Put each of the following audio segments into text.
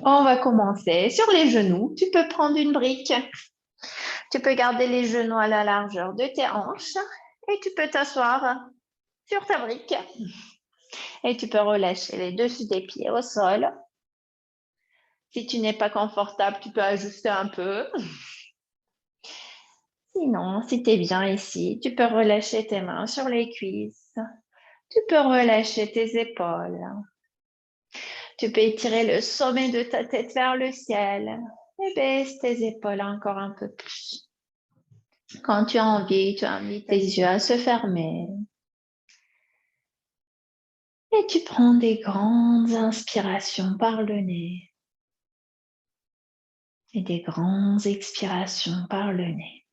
On va commencer sur les genoux. Tu peux prendre une brique. Tu peux garder les genoux à la largeur de tes hanches et tu peux t'asseoir sur ta brique et tu peux relâcher les dessus des pieds au sol. Si tu n'es pas confortable, tu peux ajuster un peu. Sinon, si tu es bien ici, tu peux relâcher tes mains sur les cuisses. Tu peux relâcher tes épaules. Tu peux étirer le sommet de ta tête vers le ciel et baisse tes épaules encore un peu plus. Quand tu as envie, tu invites tes yeux à se fermer. Et tu prends des grandes inspirations par le nez et des grandes expirations par le nez.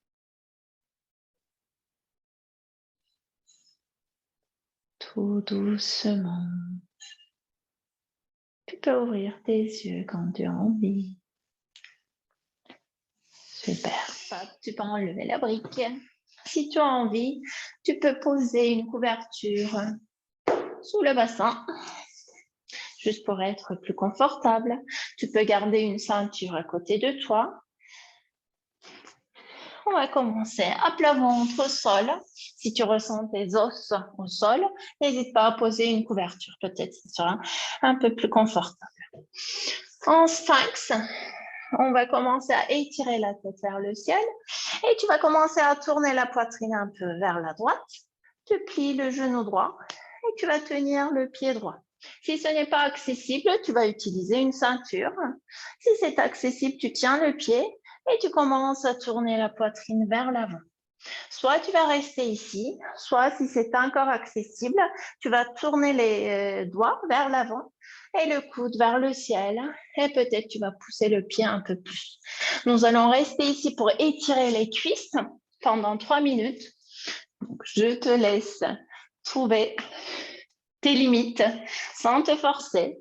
Tout doucement. Tu peux ouvrir tes yeux quand tu as envie. Super. Tu peux enlever la brique. Si tu as envie, tu peux poser une couverture sous le bassin, juste pour être plus confortable. Tu peux garder une ceinture à côté de toi. On va commencer à plat ventre au sol. Si tu ressens tes os au sol, n'hésite pas à poser une couverture. Peut-être que ce sera un peu plus confortable. En sphinx, on va commencer à étirer la tête vers le ciel et tu vas commencer à tourner la poitrine un peu vers la droite. Tu plies le genou droit et tu vas tenir le pied droit. Si ce n'est pas accessible, tu vas utiliser une ceinture. Si c'est accessible, tu tiens le pied et tu commences à tourner la poitrine vers l'avant. Soit tu vas rester ici, soit si c'est encore accessible, tu vas tourner les doigts vers l'avant et le coude vers le ciel et peut-être tu vas pousser le pied un peu plus. Nous allons rester ici pour étirer les cuisses pendant 3 minutes. Donc, je te laisse trouver tes limites sans te forcer.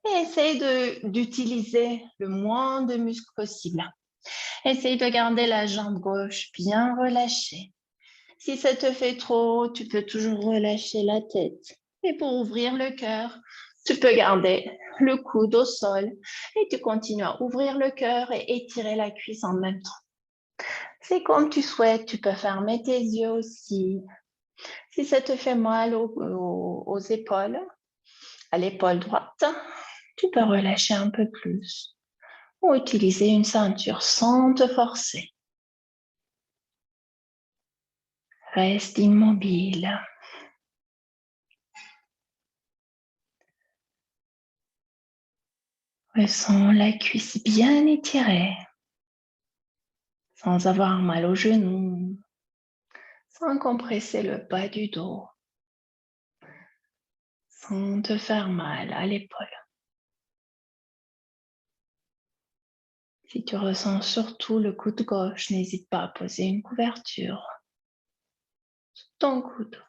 Et essaye d'utiliser le moins de muscles possible. Essaye de garder la jambe gauche bien relâchée. Si ça te fait trop, tu peux toujours relâcher la tête. Et pour ouvrir le cœur, tu peux garder le coude au sol et tu continues à ouvrir le cœur et étirer la cuisse en même temps. C'est comme tu souhaites, tu peux fermer tes yeux aussi. Si ça te fait mal aux épaules, à l'épaule droite, tu peux relâcher un peu plus ou utiliser une ceinture sans te forcer. Reste immobile. Ressens la cuisse bien étirée, sans avoir mal au genou, sans compresser le bas du dos, sans te faire mal à l'épaule. Si tu ressens surtout le coude gauche, n'hésite pas à poser une couverture sur ton coude.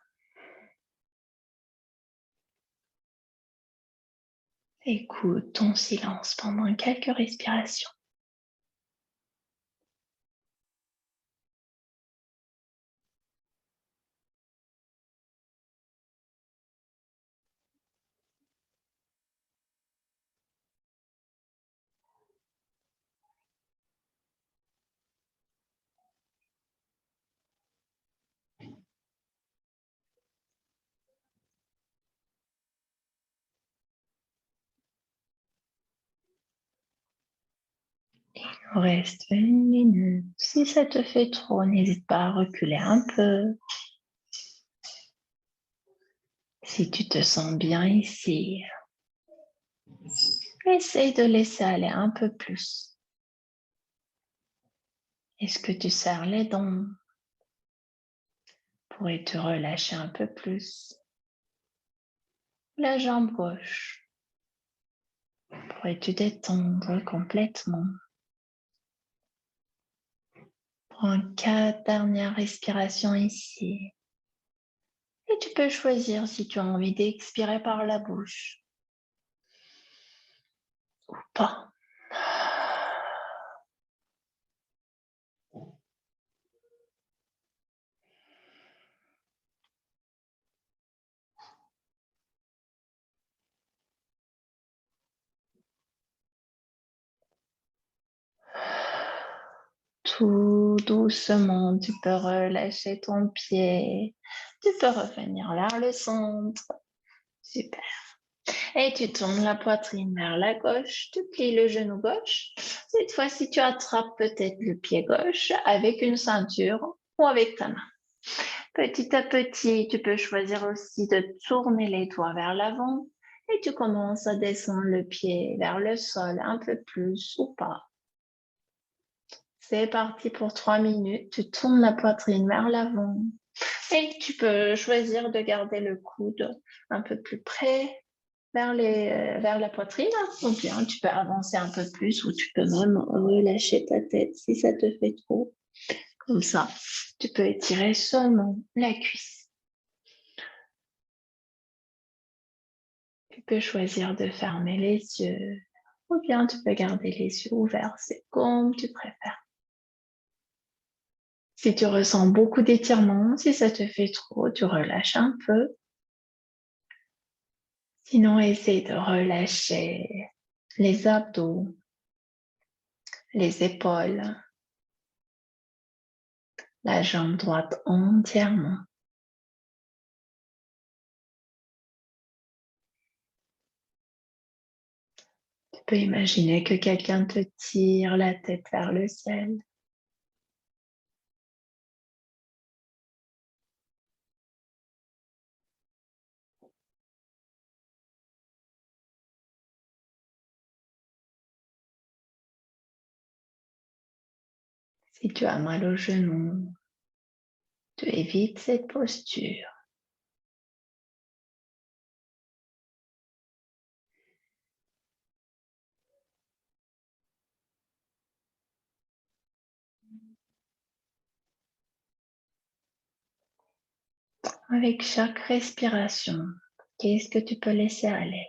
Écoute ton silence pendant quelques respirations. Il nous reste 1 minute. Si ça te fait trop, n'hésite pas à reculer un peu. Si tu te sens bien ici, essaye de laisser aller un peu plus. Est-ce que tu serres les dents? Pourrais te relâcher un peu plus. La jambe gauche. Pourrais-tu détendre complètement? Prends 4 dernières respirations ici. Et tu peux choisir si tu as envie d'expirer par la bouche ou pas. Tout doucement, tu peux relâcher ton pied. Tu peux revenir vers le centre. Super. Et tu tournes la poitrine vers la gauche. Tu plies le genou gauche. Cette fois-ci, tu attrapes peut-être le pied gauche avec une ceinture ou avec ta main. Petit à petit, tu peux choisir aussi de tourner les doigts vers l'avant et tu commences à descendre le pied vers le sol un peu plus ou pas. C'est parti pour 3 minutes. Tu tournes la poitrine vers l'avant et tu peux choisir de garder le coude un peu plus près vers la poitrine, ou bien tu peux avancer un peu plus ou tu peux même relâcher ta tête si ça te fait trop. Comme ça, tu peux étirer seulement la cuisse. Tu peux choisir de fermer les yeux ou bien tu peux garder les yeux ouverts, c'est comme tu préfères. Si tu ressens beaucoup d'étirements, si ça te fait trop, tu relâches un peu. Sinon, essaye de relâcher les abdos, les épaules, la jambe droite entièrement. Tu peux imaginer que quelqu'un te tire la tête vers le ciel. Si tu as mal au genou, tu évites cette posture. Avec chaque respiration, qu'est-ce que tu peux laisser aller?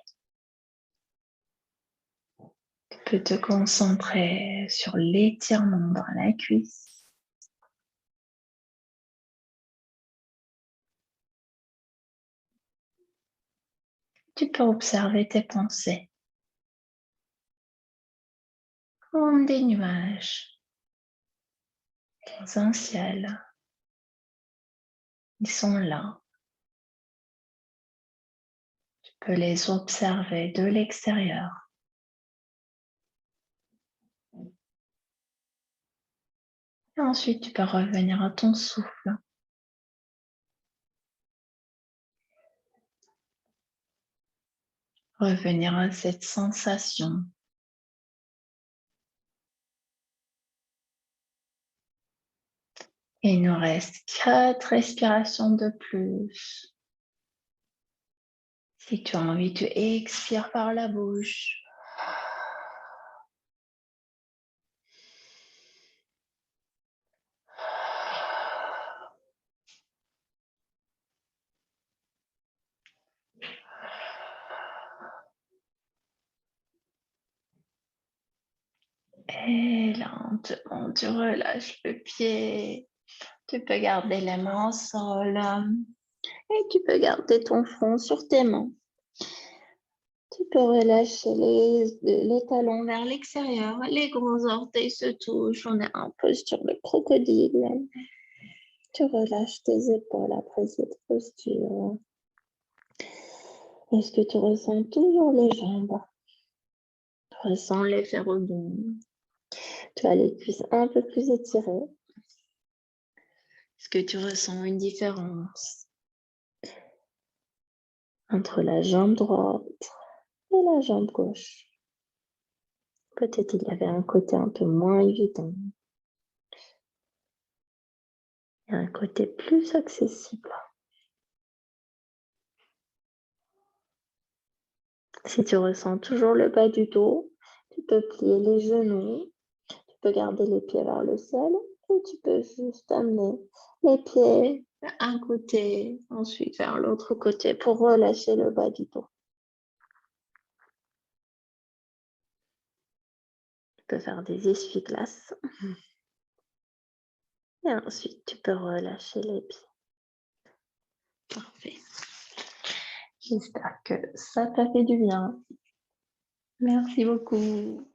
Tu peux te concentrer sur l'étirement dans la cuisse. Tu peux observer tes pensées comme des nuages dans un ciel. Ils sont là. Tu peux les observer de l'extérieur. Et ensuite, tu peux revenir à ton souffle. Revenir à cette sensation. Et il nous reste 4 respirations de plus. Si tu as envie, tu expires par la bouche. Et lentement, tu relâches le pied. Tu peux garder les mains au sol. Et tu peux garder ton front sur tes mains. Tu peux relâcher les talons vers l'extérieur. Les gros orteils se touchent. On est en posture de crocodile. Tu relâches tes épaules après cette posture. Est-ce que tu ressens toujours les jambes? Tu ressens l'effet rebond. Tu as les cuisses un peu plus étirées. Est-ce que tu ressens une différence entre la jambe droite et la jambe gauche? Peut-être il y avait un côté un peu moins évident. Et un côté plus accessible. Si tu ressens toujours le bas du dos, tu peux plier les genoux, tu peux garder les pieds vers le ciel et tu peux juste amener les pieds d'un côté, ensuite vers l'autre côté pour relâcher le bas du dos. Tu peux faire des essuie-glaces. Et ensuite, tu peux relâcher les pieds. Parfait. J'espère que ça t'a fait du bien. Merci beaucoup.